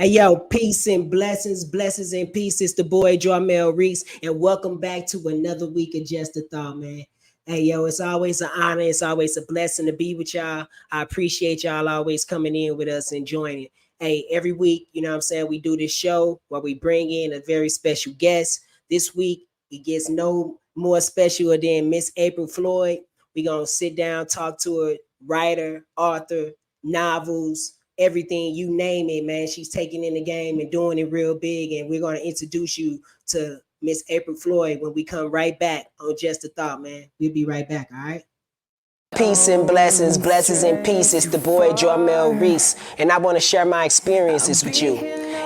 Hey yo, peace and blessings, blessings and peace. It's the boy Jarmel Reece, and welcome back to another week of Just a Thought, man. Hey yo, it's always an honor, it's always a blessing to be with y'all. I appreciate y'all always coming in with us and joining. Hey, every week, you know what I'm saying, we do this show where we bring in a very special guest. This week, it gets no more special than Miss April Floyd. We're gonna sit down, talk to her, writer, author, novels, everything you name it, man. She's taking in the game and doing it real big. And we're going to introduce you to Miss April Floyd when we come right back on Just a Thought, man. We'll be right back, all right? Peace and blessings, blessings and peace. It's the boy Jarmel Reece, and I want to share my experiences with you.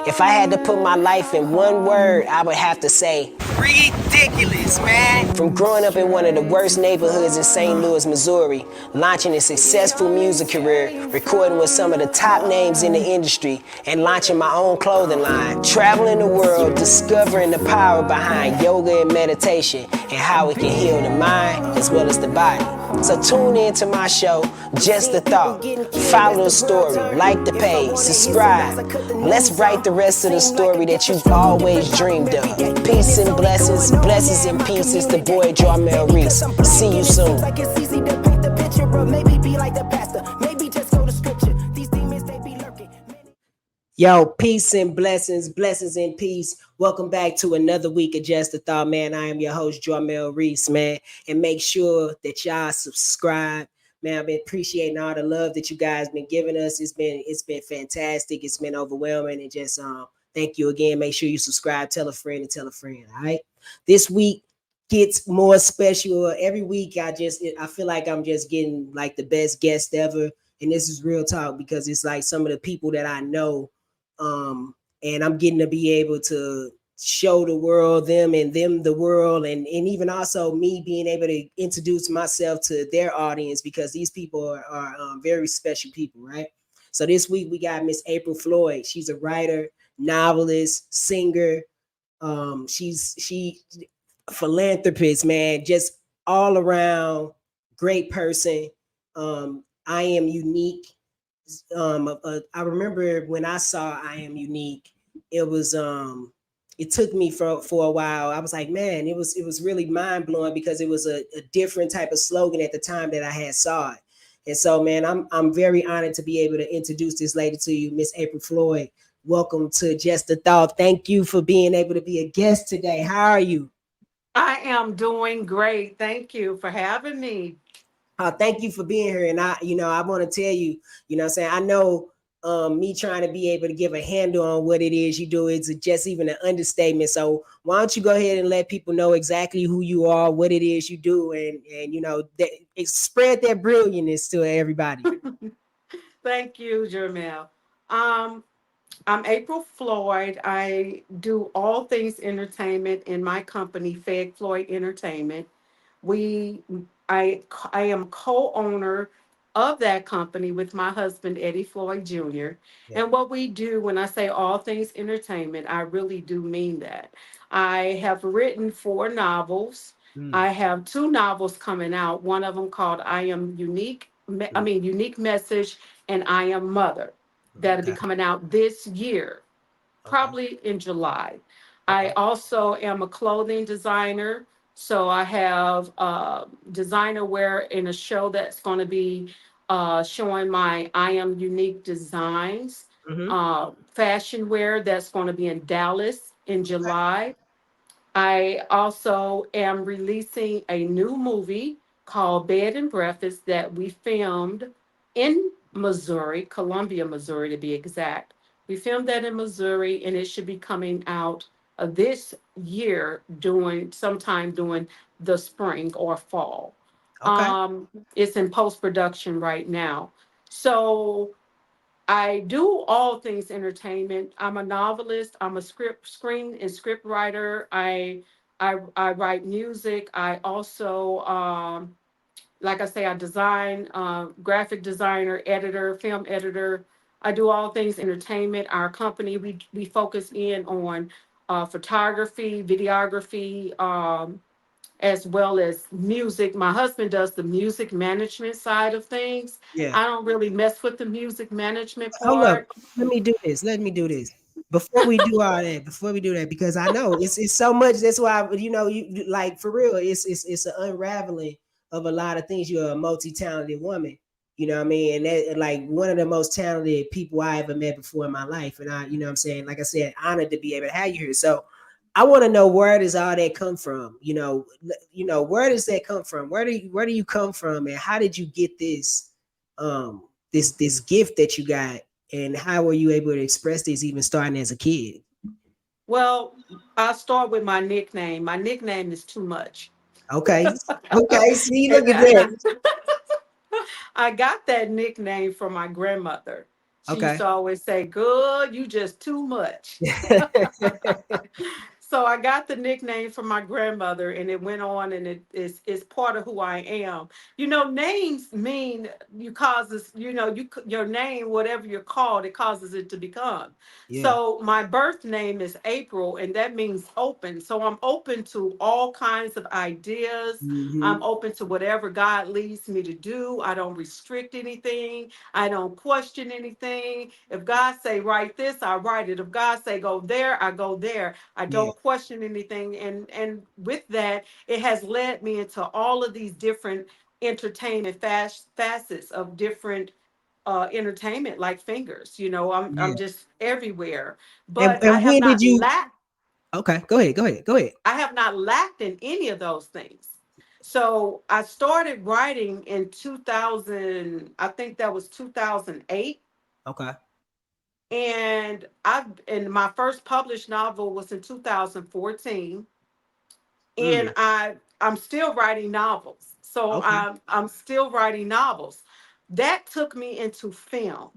If I had to put my life in one word, I would have to say ridiculous, man. From growing up in one of the worst neighborhoods in St. Louis, Missouri, launching a successful music career, recording with some of the top names in the industry, and launching my own clothing line, traveling the world, discovering the power behind yoga and meditation, and how it can heal the mind as well as the body. So tune in to my show, Just a Thought. Follow the story, like the page, subscribe. Let's write the rest of the story that you've always dreamed of. Peace and blessings, blessings and peace. It's the boy Jarmel Reece. See you soon. Yo, peace and blessings, blessings and peace. Welcome back to another week of Just a Thought, man. I am your host, Jarmel Reece, man. And make sure that y'all subscribe. Man, I've been appreciating all the love that you guys been giving us. It's been fantastic. It's been overwhelming. And just thank you again. Make sure you subscribe, tell a friend, and tell a friend. All right. This week gets more special. Every week I feel like I'm just getting like the best guest ever. And this is real talk because it's like some of the people that I know. And I'm getting to be able to show the world them and them the world, and even also me being able to introduce myself to their audience because these people are very special people, right? So this week we got Miss April Floyd. She's a writer, novelist, singer. She philanthropist, man, just all around great person. I Am Unique. I remember when I saw I Am Unique, it was it took me for a while. I was like, man, it was really mind blowing because it was a different type of slogan at the time that I had saw it. And so, man, I'm very honored to be able to introduce this lady to you, Miss April Floyd. Welcome to Just a Thought. Thank you for being able to be a guest today. How are you? I am doing great. Thank you for having me. Thank you for being here. And I want to tell you, what I'm saying, I know me trying to be able to give a handle on what it is you do is just even an understatement. So why don't you go ahead and let people know exactly who you are, what it is you do, and spread that brilliance to everybody. Thank you, Jarmel. Um, I'm April Floyd. I do all things entertainment in my company, Fed Floyd Entertainment. We, I am co-owner of that company with my husband Eddie Floyd Jr. Yeah. And what we do when I say all things entertainment, I really do mean that. I have written 4 novels. Mm, I have 2 novels coming out. One of them called I Am Unique. mm, Unique Message, and I Am Mother. That'll be okay. coming out this year, Okay. probably in July. I Okay. also am a clothing designer. So I have designer wear in a show that's going to be showing my I Am Unique designs. Mm-hmm. Fashion wear that's going to be in Dallas in Okay. July. I also am releasing a new movie called Bed and Breakfast that we filmed in Missouri, Columbia, Missouri to be exact. We filmed that in Missouri and it should be coming out this year doing sometime during the spring or fall. Okay. It's in post production right now. So I do all things entertainment. I'm a novelist. I'm a screen and script writer. I write music. I also, like I say, I design, graphic designer, editor, film editor. I do all things entertainment. Our company, we focus in on photography, videography, as well as music. My husband does the music management side of things. Yeah. I don't really mess with the music management Hold up. part. Let me do this. Let me do this. before we do all that, before we do that, because I know it's so much. That's why you like for real. It's an unraveling of a lot of things. You're a multi-talented woman. You know what I mean? And that like one of the most talented people I ever met before in my life. And I, you know what I'm saying? Like I said, honored to be able to have you here. So I want to know where does all that come from? Where does that come from? Where do you come from and how did you get this gift that you got and how were you able to express this even starting as a kid? Well, I'll start with my nickname. My nickname is Too Much. Okay. Okay. See, look at And that. I got that nickname from my grandmother. She used Okay. to always say, "Good, you just too much." So I got the nickname from my grandmother, and it went on, and it's part of who I am. Names mean you causes. Your name, whatever you're called, it causes it to become. Yeah. So my birth name is April, and that means open. So I'm open to all kinds of ideas. I'm Hmm. open to whatever God leads me to do. I don't restrict anything. I don't question anything. If God say write this, I write it. If God say go there, I go there. I Yeah. don't question anything. And with that, it has led me into all of these different entertainment facets of different entertainment like fingers. I'm Yeah. just everywhere. And But I and have when did not you lacked okay, go ahead, go ahead, go ahead. I have not lacked in any of those things. So I started writing in 2000, I think that was 2008. Okay. And my first published novel was in 2014. And Mm, I'm still writing novels. So okay. I'm still writing novels. That took me into film.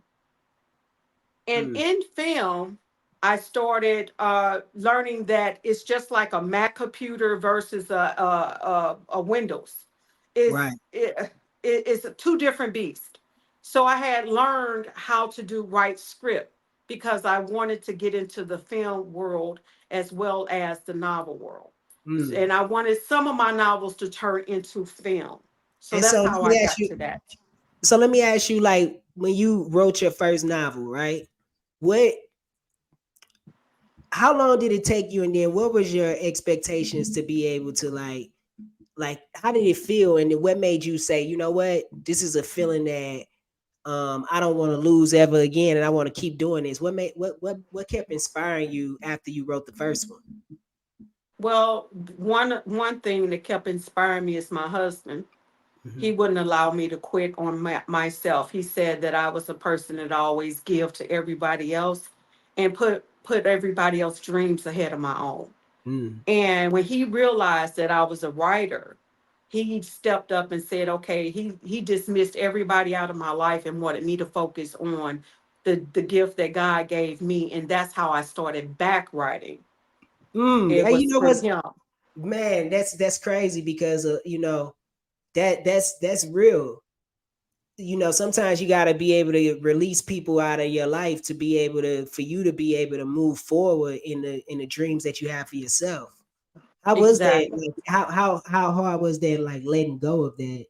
And Mm, in film, I started learning that it's just like a Mac computer versus a Windows. right. It's two different beasts. So I had learned how to write script because I wanted to get into the film world as well as the novel world. Mm. And I wanted some of my novels to turn into film. So And that's so let how I me ask got you, to that. like when you wrote your first novel, right? What how long did it take you and then what was your expectations to be able to like how did it feel and then what made you say, you know what, this is a feeling that I don't want to lose ever again and I want to keep doing this. What kept inspiring you after you wrote the first one? Well, one thing that kept inspiring me is my husband. Hmm. He wouldn't allow me to quit on myself. He said that I was a person that always give to everybody else and put everybody else's dreams ahead of my own. Mm. And when he realized that I was a writer, he stepped up and said, "Okay." He dismissed everybody out of my life and wanted me to focus on the gift that God gave me, and that's how I started back writing. Mm. It Hey, you was know from what, him. man, that's crazy because that's real. Sometimes you got to be able to release people out of your life to be able to for you to be able to move forward in the dreams that you have for yourself. How was that? Exactly. Like how hard was that? Like letting go of that?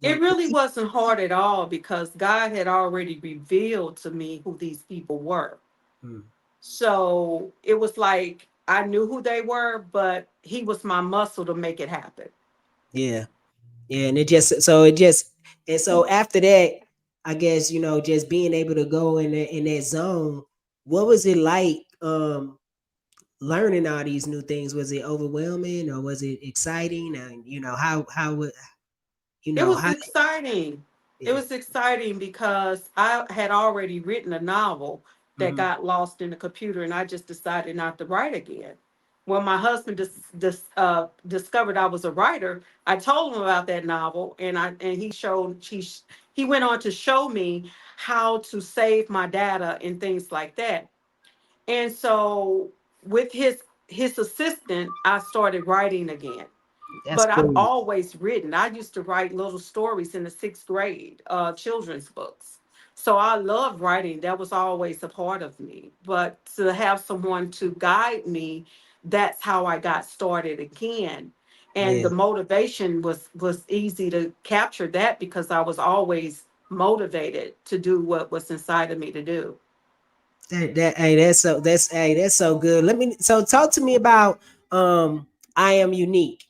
It really wasn't hard at all because God had already revealed to me who these people were. Mm, So it was like I knew who they were, but He was my muscle to make it happen. yeah, yeah, and it just after that, I guess just being able to go in that zone. What was it like? Learning all these new things, was it overwhelming or was it exciting? And how would It was how exciting. It yeah. was exciting because I had already written a novel that Hmm. got lost in the computer, and I just decided not to write again. When my husband discovered I was a writer, I told him about that novel, and he went on to show me how to save my data and things like that. And so with his assistant, I started writing again. That's But I've cool. always written. I used to write little stories in the sixth grade, children's books. So I love writing. That was always a part of me. But to have someone to guide me, that's how I got started again. And Yeah. the motivation was easy to capture that because I was always motivated to do what was inside of me to do. That's so good. So talk to me about I am unique.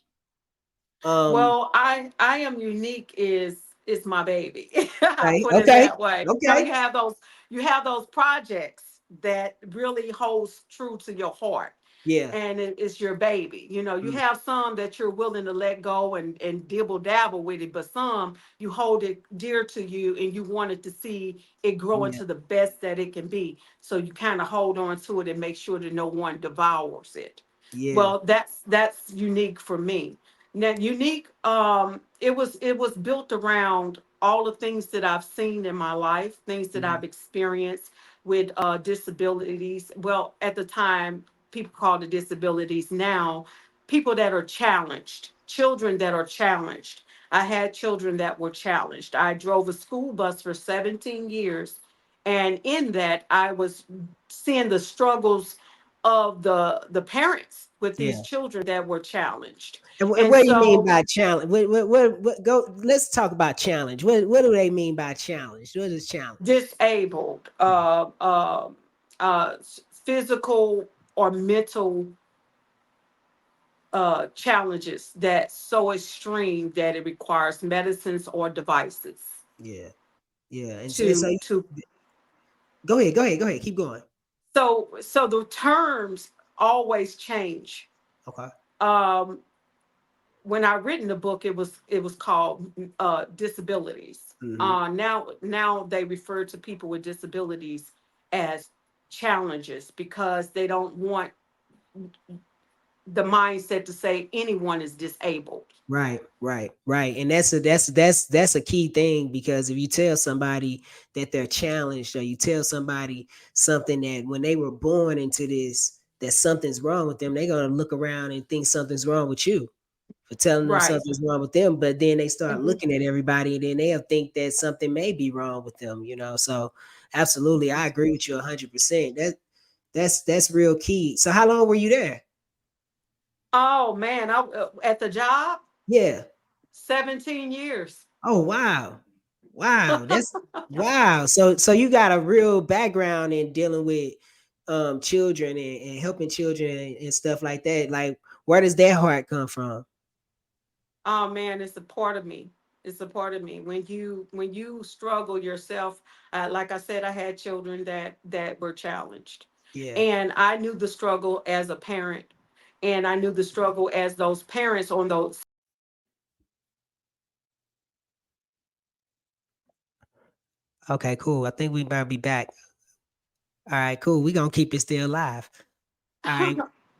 Um Well, I am unique is my baby. I okay, put it okay, that way. okay. You have those projects that really holds true to your heart, Yeah. and it's your baby. You know, you Mm, have some that you're willing to let go and dibble dabble with it, but some you hold it dear to you and you wanted to see it grow yeah, into the best that it can be. So you kind of hold on to it and make sure that no one devours it. yeah. Well, that's unique for me. Now, unique, it was built around all the things that I've seen in my life, things that Mhm. I've experienced with disabilities. Well, at the time, people called it disabilities. Now, people that are challenged, children that are challenged. I had children that were challenged. I drove a school bus for 17 years, and in that, I was seeing the struggles of the parents with these Yeah. children that were challenged. And And what do you mean so by challenge? What go let's talk about challenge. What do they mean by challenge? What is challenge? disabled, physical or mental challenges that so extreme that it requires medicines or devices Yeah. Yeah. And so to go ahead. Keep going. so the terms always change. Okay. um when I written the book, it was called disabilities. Hmm. Now they refer to people with disabilities as challenges because they don't want the mindset to say anyone is disabled. Right. And that's a key thing, because if you tell somebody that they're challenged, or you tell somebody something that when they were born into this, that something's wrong with them, they're gonna look around and think something's wrong with you for telling them Right. something's wrong with them. But then they start Mhm. looking at everybody, and then they'll think that something may be wrong with them. So absolutely, I agree with you 100%. That's real key. So how long were you there? Oh man, at the job, Yeah. 17 years. Oh wow. Wow. That's wow. So you got a real background in dealing with children, and helping children, and stuff like that. Like, where does that heart come from? Oh man, it's a part of me. It's a part of me. When you struggle yourself, like I said, I had children that were challenged, Yeah. and I knew the struggle as a parent, and I knew the struggle as those parents on those. Okay, cool. I think we might be back. All right, cool. We gonna keep it still live. All right.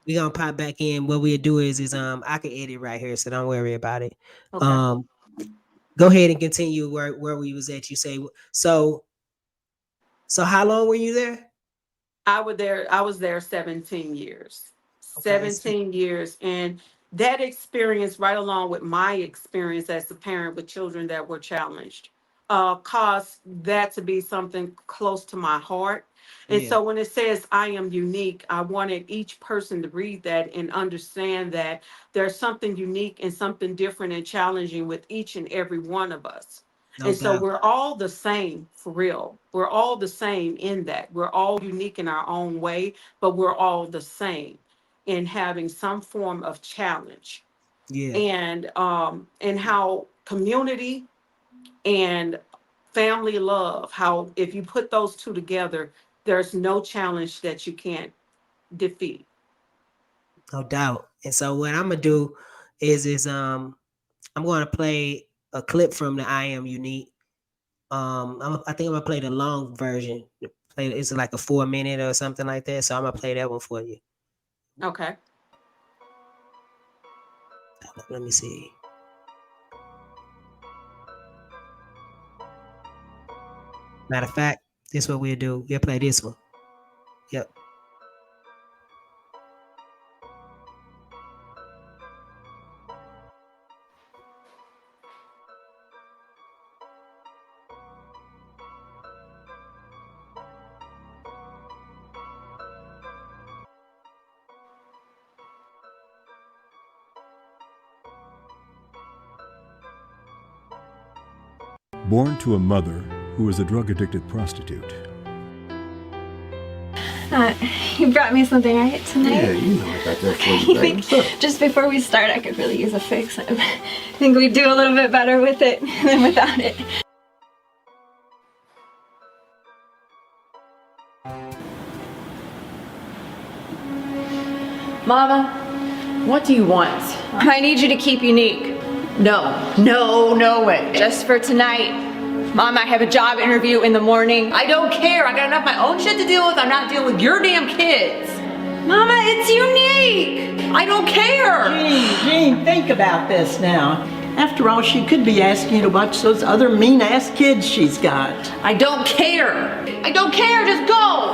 We gonna pop back in. What we'll do is I can edit right here, so don't worry about it. Okay. Um Go ahead and continue where we was at. You say so. So how long were you there? I was there 17 years. Okay. 17 years. And that experience, right along with my experience as a parent with children that were challenged, caused that to be something close to my heart. And Yeah, so when it says I am unique, I wanted each person to read that and understand that there's something unique and something different and challenging with each and every one of us. no And so doubt. we're all the same for real. We're all the same in that. We're all unique in our own way, but we're all the same in having some form of challenge. Yeah, And how community and family love, how if you put those two together, there's no challenge that you can't defeat. no doubt. And so what I'm gonna do is I'm gonna play a clip from the I Am Unique. I think I'm gonna play the long version. Play it's like a 4 minute or something like that. So I'm gonna play that one for you. Okay. Let me see. Matter of fact, this is what we'll do. We'll play this one. Yep. Born to a mother who was a drug addicted prostitute, You brought me something, right, tonight? Yeah, you know I got that for you, babe. What's up? Just before we start, I could really use a fix. I think we'd do a little bit better with it than without it. Mama, what do you want? I need you to keep unique. No way. Just for tonight. Mom, I have a job interview in the morning. I don't care. I got enough of my own shit to deal with. I'm not dealing with your damn kids. Mama, it's unique! I don't care. Jean, think about this now. After all, she could be asking you to watch those other mean-ass kids she's got. I don't care. I don't care. Just go.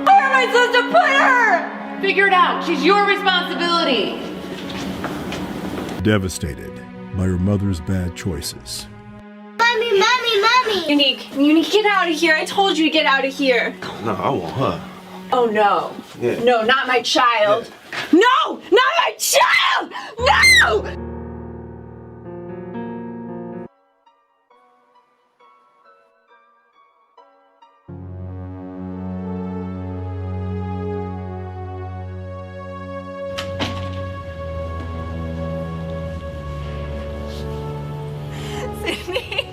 Where am I supposed to put her? Figure it out. She's your responsibility. Devastated by her mother's bad choices. Mommy! Unique, get out of here. I told you to get out of here. No, I want her. Oh no. Yeah. No, not my child. Yeah. No, not my child! No! Sydney,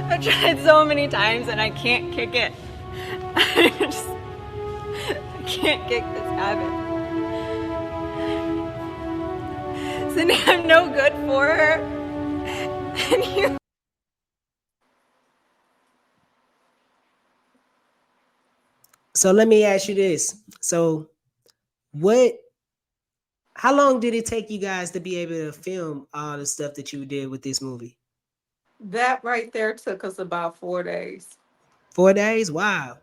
I've tried so many times and I can't kick it. I can't kick this habit. Sydney, I'm no good for her. And you... So let me ask you this. So how long did it take you guys to be able to film all the stuff that you did with this movie? That right there took us about 4 days. 4 days? Wow.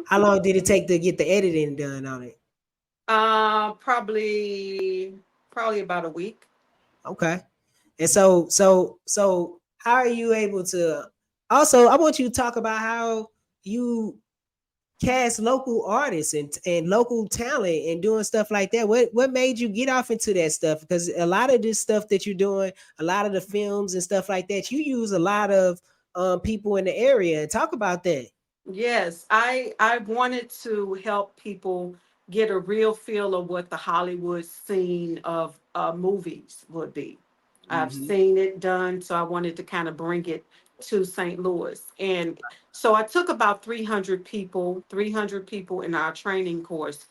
How long did it take to get the editing done on it? Probably about a week. Okay. And so how are you able to also, I want you to talk about how you cast local artists and local talent and doing stuff like that. What made you get off into that stuff? Because a lot of this stuff that you're doing, a lot of the films and stuff like that, you use a lot of people in the area. Talk about that. Yes, I wanted to help people get a real feel of what the Hollywood scene of movies would be. I've seen it done, so I wanted to kind of bring it to St. Louis. And so I took about 300 people in our training course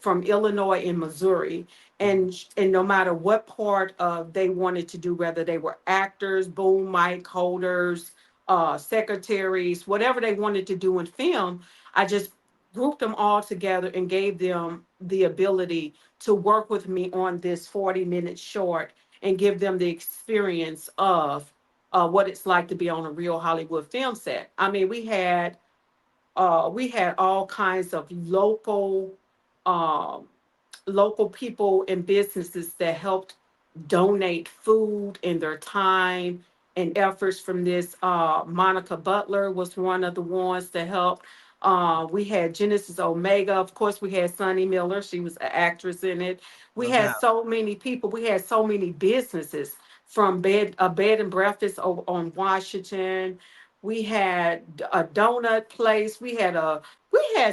from Illinois and Missouri. And no matter what part they wanted to do, whether they were actors, boom mic holders, secretaries, whatever they wanted to do in film, I just grouped them all together and gave them the ability to work with me on this 40-minute short and give them the experience of what it's like to be on a real Hollywood film set. I mean, we had all kinds of local people and businesses that helped donate food and their time and efforts from this. Monica Butler was one of the ones that helped. We had Genesis Omega. Of course, we had Sunny Miller. She was an actress in it. We had so many people. We had so many businesses from a bed and breakfast over on Washington. We had a donut place. We had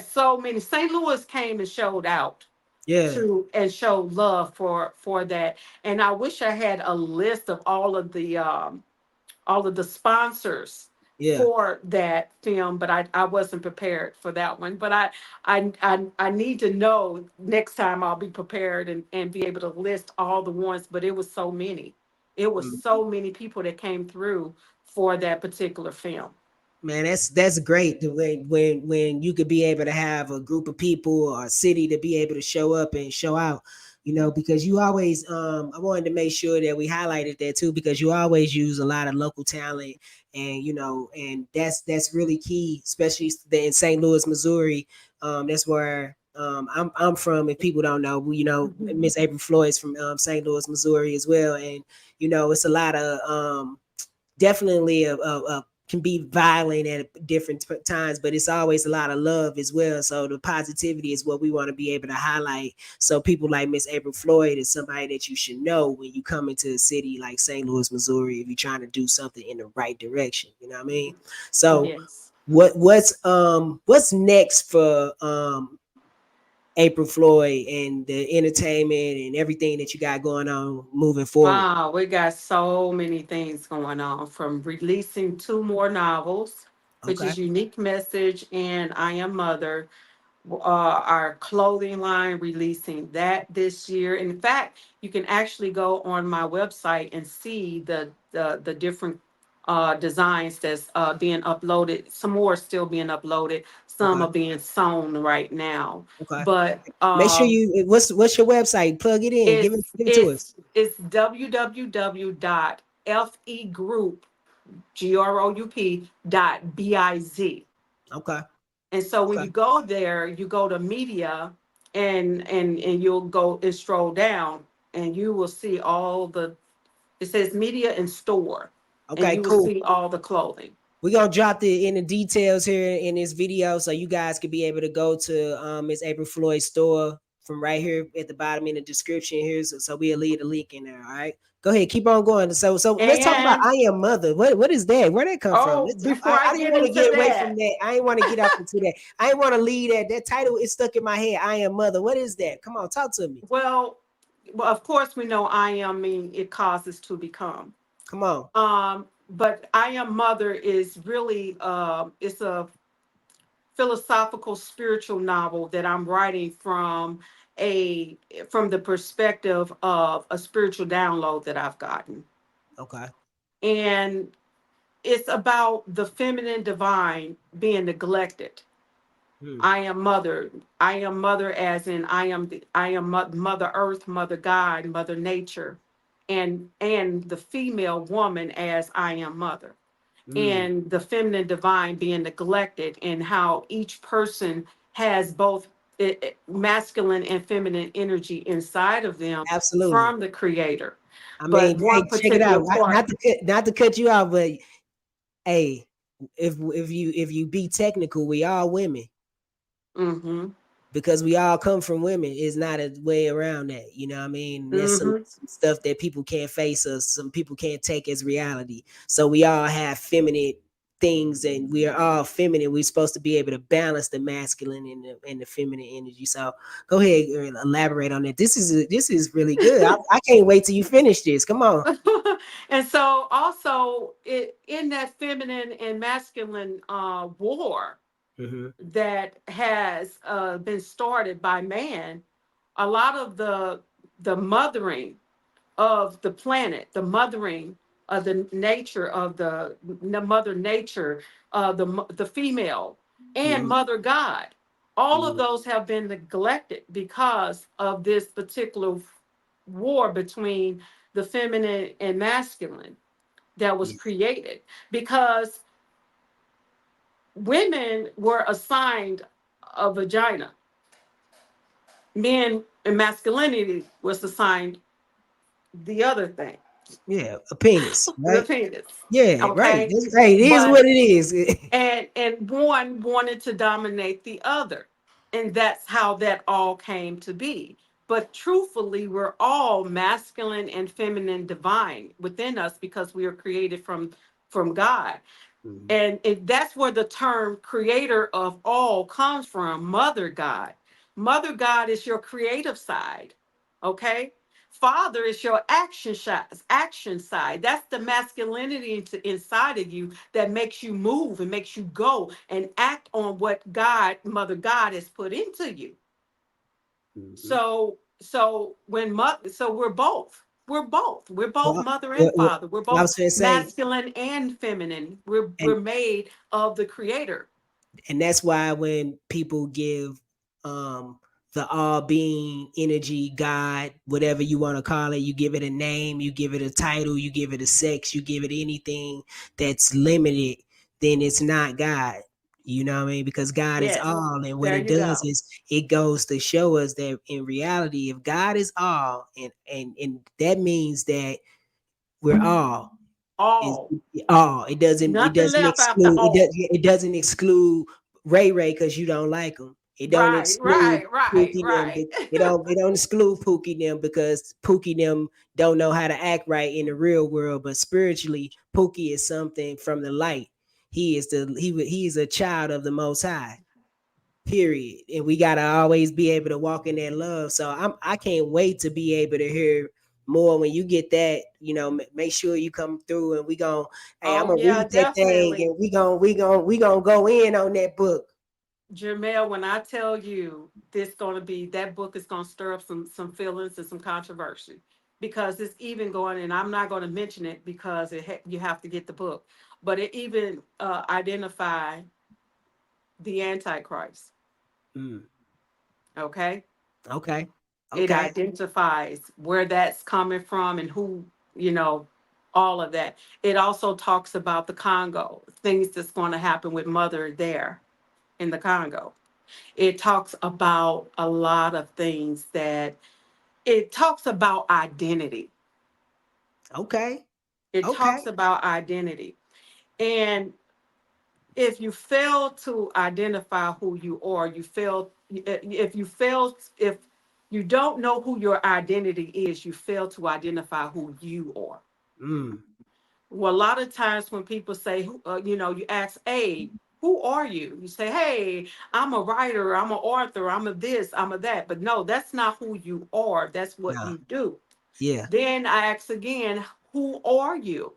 so many. St. Louis came and showed out. Yeah. And showed love for that. And I wish I had a list of all of the sponsors for that film, but I wasn't prepared for that one. But I need to know next time. I'll be prepared and be able to list all the ones. But it was so many. It was so many people that came through for that particular film. Man, that's great. When you could be able to have a group of people or a city to be able to show up and show out, because you always I wanted to make sure that we highlighted that too, because you always use a lot of local talent, and and that's really key, especially in St. Louis, Missouri. That's where I'm from. If people don't know, Miss April Floyd is from St. Louis, Missouri as well, and it's a lot of definitely a can be violent at different times, but it's always a lot of love as well. So the positivity is what we want to be able to highlight. So people like Miss April Floyd is somebody that you should know when you come into a city like St. Louis, Missouri, if you're trying to do something in the right direction. You know what I mean? So yes. what's next for April Floyd and the entertainment and everything that you got going on moving forward? Wow, we got so many things going on, from releasing two more novels, which Okay. is Unique Message and I Am Mother. Our clothing line, releasing that this year. In fact, you can actually go on my website and see the different designs that's being uploaded. Some more are still being uploaded. Some Okay. are being sewn right now. Okay. But Make sure you what's your website? Plug it in. it's Give it to us. it's www.fegroup group.biz. Okay. And so when Okay. you go there, you go to media, and you'll go and scroll down, and you will see all the, it says media and store, and Okay, you will cool. see all the clothing. We're gonna drop the details here in this video so you guys can be able to go to Miss April Floyd's store from right here at the bottom in the description here. So we'll leave the link in there. All right. Go ahead, keep on going. So let's talk about And I Am Mother. What is that? Where that come from? oh, before I I didn't get want to into get away from that, that. I didn't want to get up into that. I didn't want to leave that. That title is stuck in my head. I Am Mother. What is that? Come on, talk to me. well, of course we know I am mean it causes to become. Come on. But I Am Mother is really it's a philosophical spiritual novel that I'm writing a from the perspective of a spiritual download that I've gotten. Okay. And it's about the feminine divine being neglected. Hmm. I am mother. I am mother as in I am mother earth, mother God, mother nature, and the female woman as I am mother, Hmm. and the feminine divine being neglected, and how each person has both masculine and feminine energy inside of them Absolutely. from the creator. I But mean, hey, one check it particular out. part. Not to cut you out, but hey, if you be technical, we all women Hmm. because we all come from women. It's not a way around that. You know what I mean? That's Hmm. some stuff that people can't face us. Some people can't take as reality. So we all have feminine things, and we are all feminine. We're supposed to be able to balance the masculine and the feminine energy. So go ahead and elaborate on that. This is really good. I can't wait till you finish this. Come on. And so also in that feminine and masculine war Hmm. that has been started by man, a lot of the mothering of the planet, the mothering of the nature of the mother nature, the female and Hmm. mother God, all of Hmm. those have been neglected because of this particular war between the feminine and masculine that was Yeah. created, because women were assigned a vagina, men and masculinity was assigned the other thing, Yeah, a penis, the right? penis. Yeah, right. Okay. That's right. It is what But it is. and one wanted to dominate the other, and that's how that all came to be. But truthfully, we're all masculine and feminine divine within us, because we are created from God. Mhm. And that's where the term creator of all comes from, mother God. Mother God is your creative side. Okay. Father is your action side. That's the masculinity inside of you that makes you move and makes you go and act on what God, Mother God, has put into you. Mhm. So we're both. We're both Well, mother and well, father. We're I both was going to say, masculine and feminine. We're and made of the creator. that's why when people give um the all being energy, God, whatever you want to call it, you give it a name, you give it a title, you give it a sex, you give it anything that's limited, then it's not God. You know what I mean? Because God is Yes. all, and what There it you does go. is it goes to show us that in reality, if God is all, and that means that we're all is All. all. It Nothing doesn't left after exclude all. it doesn't exclude Ray because you don't like him. It don't Right, exclude right, right, Pookie them. right. It don't exclude Pookie them because Pookie them don't know how to act right in the real world, but spiritually Pookie is something from the light. he is a child of the Most High. Period. And we gotta always be able to walk in that love. So I can't wait to be able to hear more when you get that. Make sure you come through, and hey, I'm Oh gonna yeah, read that thing, definitely. and we gonna go in on that book. Jarmel, when I tell you that book is gonna stir up some feelings and some controversy, because it's even going, and I'm not going to mention it because you have to get the book, but it even identify the Antichrist. Mm, Okay, okay. it Okay. identifies where that's coming from and who, you know, all of that. It also talks about the Congo, things that's going to happen with mother there in the Congo. It talks about a lot of things that it talks about identity. Okay. It Okay. talks about identity. And if you fail to identify who you are, if you don't know who your identity is, you fail to identify who you are. Mm, Well, a lot of times when people say, you ask, hey, who are you? You say, hey, I'm a writer, I'm an author, I'm a this, I'm a that. But no, that's not who you are. That's what nah. you do. Yeah. Then I ask again, who are you?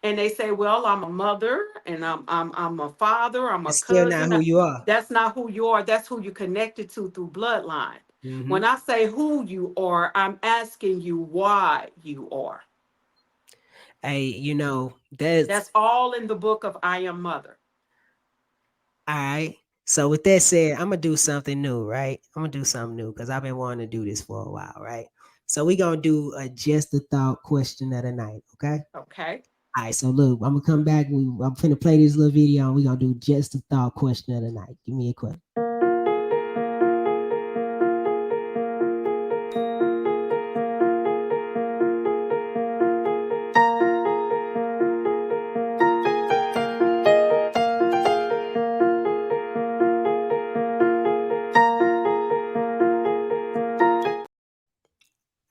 And they say, well, I'm a mother and I'm a father, I'm a It's still not cousin. who you are. That's not who you are. That's who you connected to through bloodline. Hmm. When I say who you are, I'm asking you why you are. Hey, that's That's all in the book of I Am Mother. all right. So with that said, I'm gonna do something new, right? I'm gonna do something new because I've been wanting to do this for a while, right? So we gonna do a just a thought question of the night, okay? Okay. All right. So look, I'm gonna come back. I'm finna play this little video, and we gonna do just a thought question of the night. Give me a question.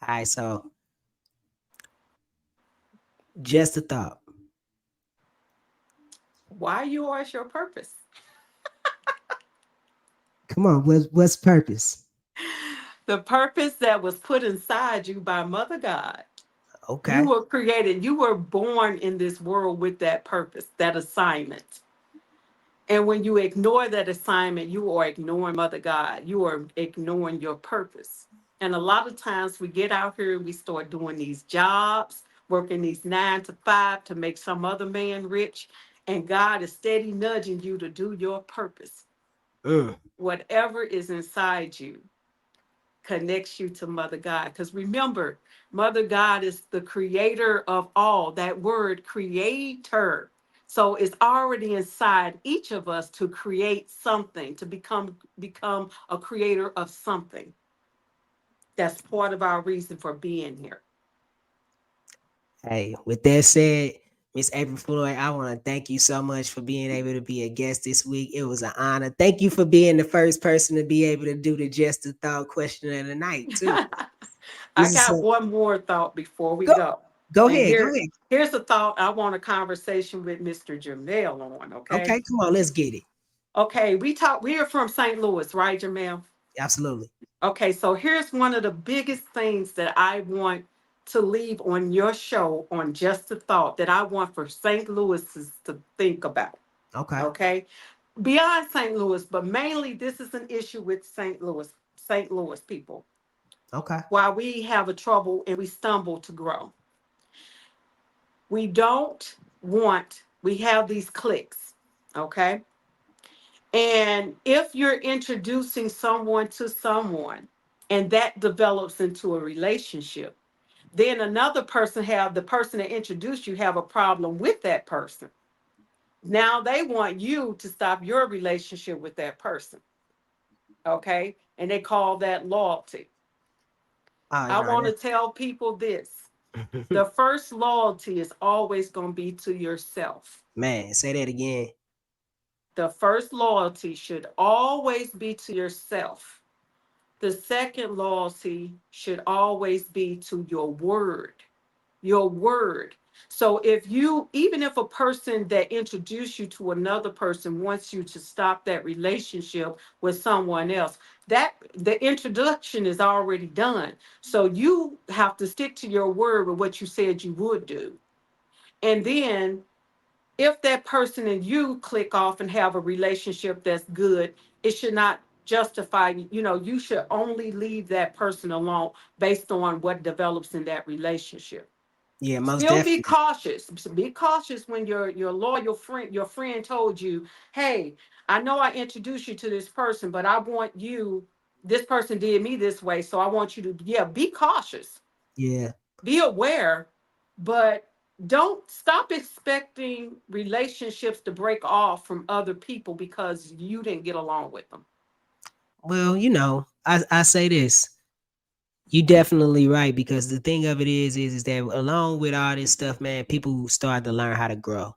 All right. So just a thought. Why you are is your purpose. Come on. What's purpose? The purpose that was put inside you by Mother God. You Okay. were created, you were born in this world with that purpose, that assignment. And when you ignore that assignment, you are ignoring Mother God. You are ignoring your purpose. And a lot of times we get out here and we start doing these jobs, working these 9 to 5 to make some other man rich. And God is steady nudging you to do your purpose. Mm, Whatever is inside you connects you to Mother God. Because remember, Mother God is the creator of all. That word creator. So it's already inside each of us to create something, to become a creator of something. That's part of our reason for being here. hey, with that said, Miss April Floyd, I want to thank you so much for being able to be a guest this week. It was an honor. Thank you for being the first person to be able to do the just a thought question of the night too. I This is got one more thought before we go go. go And ahead, go ahead. here's a thought I want a conversation with Mr. Jamel on, okay? Okay, come on, let's get it. Okay, we are from St. Louis, right, Jamel? Absolutely. Okay, so here's one of the biggest things that I want to leave on your show on Just a Thought that I want for St. Louis's to think about. Okay. Okay. Beyond St. Louis, but mainly this is an issue with St. Louis people. Okay. Why we have a trouble and we stumble to grow. We don't we have these cliques. Okay. And if you're introducing someone to someone and that develops into a relationship, then another person have the person that introduced you have a problem with that person. Now they want you to stop your relationship with that person. Okay. And they call that loyalty. Oh I no, want to tell people this. that's The first loyalty is always going to be to yourself. man, say that again. The first loyalty should always be to yourself. The second loyalty should always be to your word. Your word. So even if a person that introduced you to another person wants you to stop that relationship with someone else, that the introduction is already done. So you have to stick to your word with what you said you would do. And then if that person and you click off and have a relationship that's good, it should not justify, you should only leave that person alone based on what develops in that relationship. Yeah, most Still be definitely. cautious. Be cautious when your loyal friend, your friend told you, hey, I know I introduced you to this person, but I want you, this person did me this way. So I want you to, yeah, be cautious, Yeah. be aware, but don't stop expecting relationships to break off from other people because you didn't get along with them. Well, I say this. You definitely right, because the thing of it is that along with all this stuff, man, people start to learn how to grow.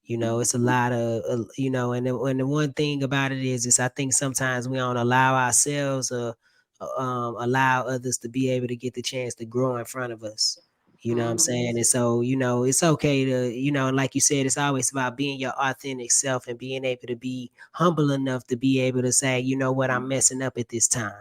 It's a lot of and the one thing about it is I think sometimes we don't allow ourselves or allow others to be able to get the chance to grow in front of us. You know what I'm Mhm. saying? And so, it's okay to, like you said, it's always about being your authentic self and being able to be humble enough to be able to say, you know what, I'm messing up at this time.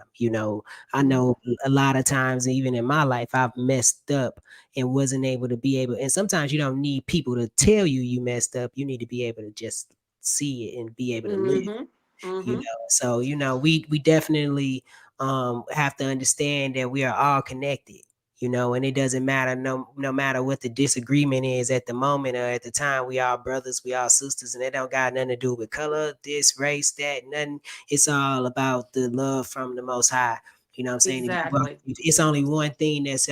I know a lot of times, even in my life, I've messed up and wasn't able to be able. And sometimes you don't need people to tell you messed up. You need to be able to just see it and be able to live. Mhm. Mhm. So we definitely have to understand that we are all connected. And it doesn't matter no matter what the disagreement is at the moment or at the time. We all brothers, we all sisters, and it don't got nothing to do with color, this, race, that, nothing. It's all about the love from the Most High. You know what I'm saying? Exactly. It's only one thing that's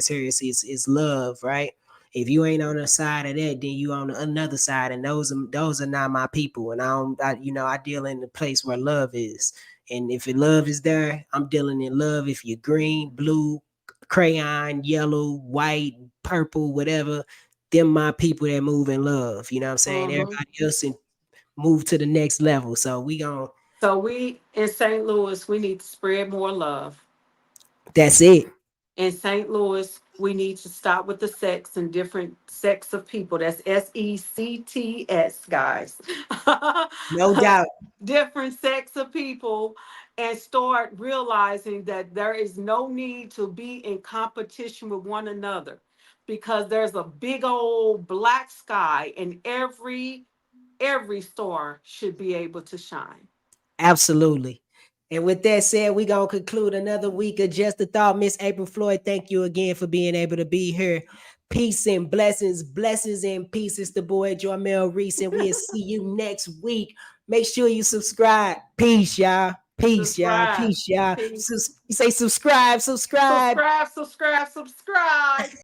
here is love, right? If you ain't on the side of that, then you on another side, and those are not my people. And I deal in the place where love is. And if love is there, I'm dealing in love. If you're green, blue, crayon, yellow, white, purple, whatever, them my people that move in love. You know what I'm saying? Mhm. Everybody else and move to the next level. So we gonna So we in St. Louis, we need to spread more love. that's it. In St. Louis, we need to stop with the sex and different sex of people. That's SECTS, guys. No doubt. Different sex of people, and start realizing that there is no need to be in competition with one another, because there's a big old black sky and every star should be able to shine. Absolutely. And with that said, we gonna conclude another week of Just a Thought. Miss April Floyd, thank you again for being able to be here. Peace and blessings and peace. It's the boy Jarmel Reece, and we'll see you next week. Make sure you subscribe. Peace, y'all. Peace, y'all. Subscribe. Peace, y'all. Peace. You say subscribe. Subscribe, subscribe, subscribe.